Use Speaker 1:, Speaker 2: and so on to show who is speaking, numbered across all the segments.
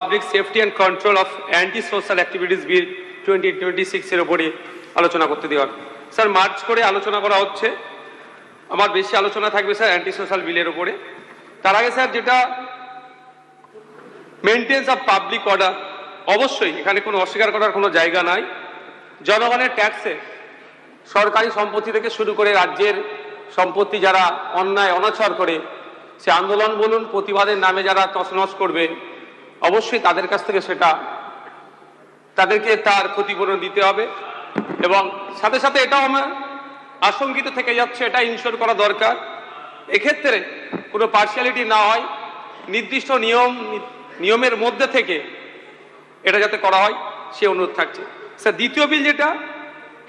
Speaker 1: Public safety and control of anti social activities bill 2026 এর উপরে আলোচনা করতে দেওয়া। স্যার মার্চ করে আলোচনা করা হচ্ছে, আমার বেশি আলোচনা থাকবে স্যার অ্যান্টি সোশ্যাল বিলের উপরে। তার আগে স্যার যেটা মেনটেন্স অফ পাবলিক অর্ডার, অবশ্যই এখানে কোনো অস্বীকার করার কোনো জায়গা নাই। জনগণের ট্যাক্সে সরকারি সম্পত্তি থেকে শুরু করে রাজ্যের সম্পত্তি যারা অন্যায় অনাচার করে, সে আন্দোলন বলুন প্রতিবাদের নামে যারা তছনছ করবে, অবশ্যই তাদের কাছ থেকে সেটা তাদেরকে তার ক্ষতিপূরণ দিতে হবে। এবং সাথে সাথে এটাও আমার আশঙ্কিত থেকে যাচ্ছে, এটা ইনশোর করা দরকার এক্ষেত্রে কোনো পার্সিয়ালিটি না হয়, নির্দিষ্ট নিয়মের মধ্যে থেকে এটা যাতে করা হয় সে অনুরোধ থাকছে। স্যার দ্বিতীয় বিল যেটা,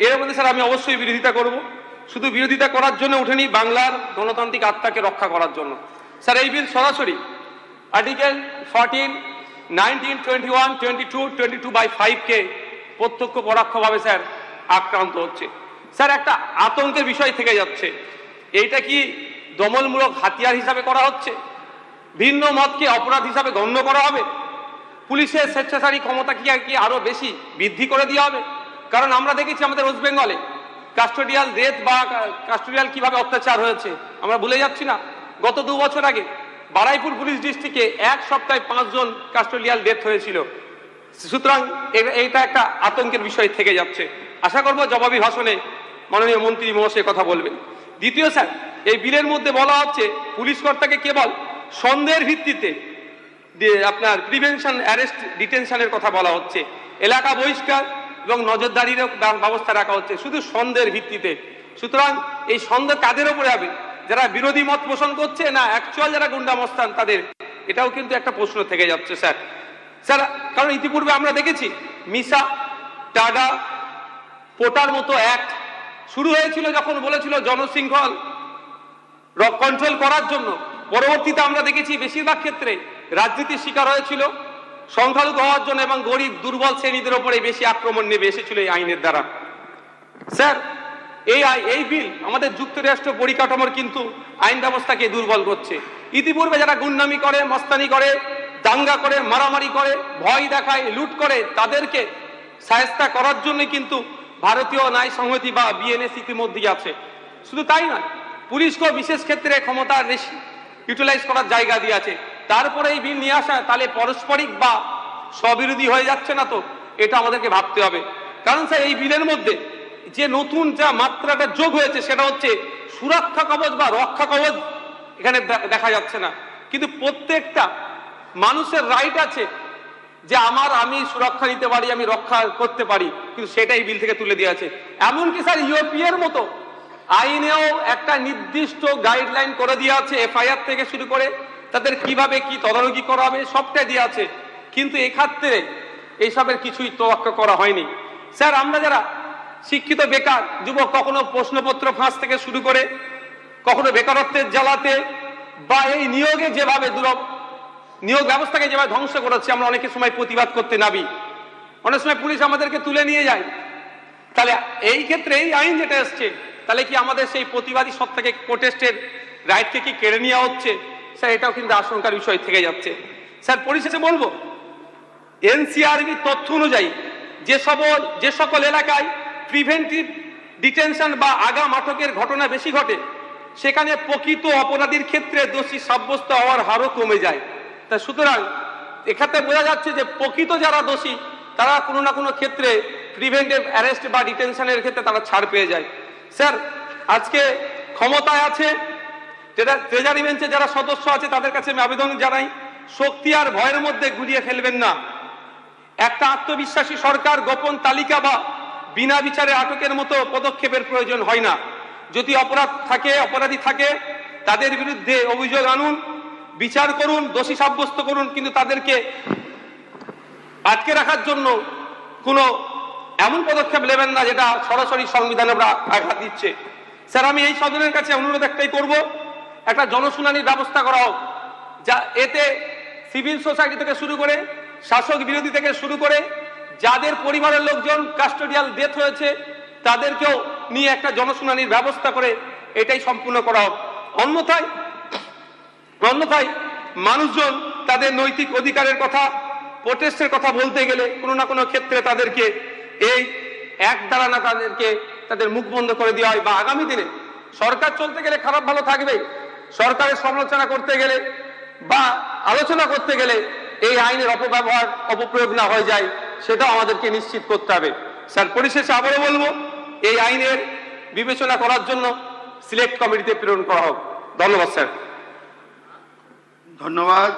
Speaker 1: এর মধ্যে স্যার আমি অবশ্যই বিরোধিতা করব। শুধু বিরোধিতা করার জন্য উঠেনি, বাংলার গণতান্ত্রিক আত্মাকে রক্ষা করার জন্য। স্যার এই বিল সরাসরি আর্টিকেল 14, 19, 21, 22, 22/5 প্রত্যক্ষ পরোক্ষভাবে স্যার আক্রান্ত হচ্ছে। স্যার একটা আতঙ্কের বিষয় থেকে যাচ্ছে, এইটা কি দমনমূলক হাতিয়ার হিসাবে করা হচ্ছে? ভিন্ন মতকে অপরাধ হিসাবে গণ্য করা হবে? পুলিশের স্বেচ্ছাচারী ক্ষমতা কি আরো বেশি বৃদ্ধি করে দেওয়া হবে? কারণ আমরা দেখেছি আমাদের ওয়েস্ট বেঙ্গলে কাস্টোডিয়াল ডেথ বা কাস্টোডিয়াল কিভাবে অত্যাচার হয়েছে আমরা ভুলে যাচ্ছি না। গত 2 বছর আগে বারাইপুর পুলিশ ডিস্ট্রিক্টে এক সপ্তাহে 5 জন কাস্টোডিয়াল ডেথ হয়েছিল। সুতরাং এইটা একটা আতঙ্কের বিষয় থেকে যাচ্ছে। আশা করব জবাবি ভাষণে মাননীয় মন্ত্রী মহাশয় কথা বলবেন। দ্বিতীয় স্যার, এই বিলের মধ্যে বলা হচ্ছে পুলিশ কর্তাকে কেবল সন্দেহের ভিত্তিতে আপনার প্রিভেনশন, অ্যারেস্ট, ডিটেনশনের কথা বলা হচ্ছে। এলাকা বহিষ্কার এবং নজরদারির ব্যবস্থা রাখা হচ্ছে শুধু সন্দেহের ভিত্তিতে। সুতরাং এই সন্দেহ কাদের উপরে হবে? যারা বিরোধী মত পোষণ করছে না অ্যাকচুয়াল যারা গুন্ডা মস্তান তাদের? এটাও কিন্তু একটা প্রশ্ন থেকে যাচ্ছে স্যার। স্যার কারণ ইতিপূর্বে আমরা দেখেছি মিসা, টাডা, পোটার মতো অ্যাক্ট শুরু হয়েছিল যখন বলেছিল জনশৃঙ্খল কন্ট্রোল করার জন্য। পরবর্তীতে আমরা দেখেছি বেশিরভাগ ক্ষেত্রে রাজনীতির শিকার হয়েছিল সংখ্যালঘু হওয়ার জন্য এবং গরিব দুর্বল শ্রেণীদের উপরে বেশি আক্রমণ নেমে এসেছিল এই আইনের দ্বারা। স্যার এই বিল আমাদের যুক্তরাষ্ট্র পরিকাঠামোর কিন্তু আইন ব্যবস্থাকে দুর্বল করছে। ইতিপূর্বে যারা গুন্ডামি করে, মস্তানি করে, দাঙ্গা করে, মারামারি করে, ভয় দেখায়, লুট করে, তাদেরকে শায়েস্তা করার জন্য কিন্তু ভারতীয় ন্যায় সংহিতা বা বিএনএস ইতিমধ্যেই আছে। শুধু তাই নয়, পুলিশকেও বিশেষ ক্ষেত্রে ক্ষমতা বেশি ইউটিলাইজ করার জায়গা দিয়ে আছে। তারপরে এই বিল নিয়ে আসা তাহলে পারস্পরিক বা স্ববিরোধী হয়ে যাচ্ছে না তো? এটা আমাদেরকে ভাবতে হবে। কারণ স্যার এই বিলের মধ্যে যে নতুন যা মাত্রাটা যোগ হয়েছে সেটা হচ্ছে সুরক্ষা কবচ বা রক্ষা কবচ এখানে দেখা যাচ্ছে না। কিন্তু প্রত্যেকটা মানুষের রাইট আছে যে আমি সুরক্ষা নিতে পারি, আমি রক্ষা করতে পারি, কিন্তু সেটাই বিল থেকে তুলে দেওয়া আছে। এমনকি স্যার ইউপিএর মতো আইনেও একটা নির্দিষ্ট গাইডলাইন করে দেওয়া আছে, এফআইআর থেকে শুরু করে তাদের কিভাবে কি তদারকি করা হবে সবটাই দেওয়া আছে। কিন্তু এক্ষেত্রে এইসবের কিছুই তোয়াক্কা করা হয়নি। স্যার আমরা যারা শিক্ষিত বেকার যুবক, কখনো প্রশ্নপত্র ফাঁস থেকে শুরু করে কখনো বেকারত্বের জ্বালাতে বা এই নিয়োগে যেভাবে নিয়োগ ব্যবস্থাকে যেভাবে ধ্বংস করেছে, আমরা অনেক সময় প্রতিবাদ করতে নামি, অনেক সময় পুলিশ আমাদেরকে তুলে নিয়ে যায়। তাহলে এই ক্ষেত্রে এই আইন যেটা এসছে, তাহলে কি আমাদের সেই প্রতিবাদী সত্তাকে, প্রোটেস্টের রাইটকে কি কেড়ে নেওয়া হচ্ছে? স্যার এটাও কিন্তু আশঙ্কার বিষয় থেকে যাচ্ছে। স্যার পরিশেষে বলবো, এনসিআরবি তথ্য অনুযায়ী যে সকল এলাকায় প্রিভেন্টিভ ডিটেনশন বা আগাম আটকের ঘটনা বেশি ঘটে, সেখানে প্রকৃত অপরাধীর ক্ষেত্রে দোষী সাব্যস্ত হওয়ার হারও কমে যায়। তা সুতরাং এক্ষেত্রে বোঝা যাচ্ছে যে প্রকৃত যারা দোষী তারা কোনো না কোনো ক্ষেত্রে প্রিভেন্টিভ অ্যারেস্ট বা ডিটেনশনের ক্ষেত্রে তারা ছাড় পেয়ে যায়। স্যার আজকে ক্ষমতায় আছে যেটা ট্রেজারি বেঞ্চে যারা সদস্য আছে তাদের কাছে আমি আবেদন জানাই, শক্তি আর ভয়ের মধ্যে গুলিয়ে ফেলবেন না। একটা আত্মবিশ্বাসী সরকার গোপন তালিকা বা বিনা বিচারে আটকের মতো পদক্ষেপের প্রয়োজন হয় না। যদি অপরাধী থাকে তাদের বিরুদ্ধে অভিযোগ আনুন, বিচার করুন, দোষী সাব্যস্ত করুন, কিন্তু তাদেরকে আটকে রাখার জন্য কোনো এমন পদক্ষেপ নেবেন না যেটা সরাসরি সংবিধানে আঘাত দিচ্ছে। স্যার আমি এই সদনের কাছে অনুরোধ একটাই করব, একটা জনশুনানির ব্যবস্থা করা হোক, যা এতে সিভিল সোসাইটি থেকে শুরু করে শাসক বিরোধী থেকে শুরু করে যাদের পরিবারের লোকজন কাস্টোডিয়াল ডেথ হয়েছে তাদেরকেও নিয়ে একটা জনশুনানির ব্যবস্থা করে এটাই সম্পূর্ণ করা হোক। অন্যথায় মানুষজন তাদের নৈতিক অধিকারের কথা প্রোটেস্টের কথা বলতে গেলে কোনো না কোনো ক্ষেত্রে তাদেরকে এই এক দ্বারা না তাদেরকে তাদের মুখ বন্ধ করে দেওয়া হয়, বা আগামী দিনে সরকার চলতে গেলে খারাপ ভালো থাকবে, সরকারের সমালোচনা করতে গেলে বা আলোচনা করতে গেলে এই আইনের অপব্যবহার অপপ্রয়োগ না হয়ে যায়, সেটাও আমাদেরকে নিশ্চিত করতে হবে। স্যার, পরিশেষে আবারও বলবো, এই আইনের বিবেচনা করার জন্য সিলেক্ট কমিটিতে প্রেরণ করা হোক। ধন্যবাদ স্যার।
Speaker 2: ধন্যবাদ।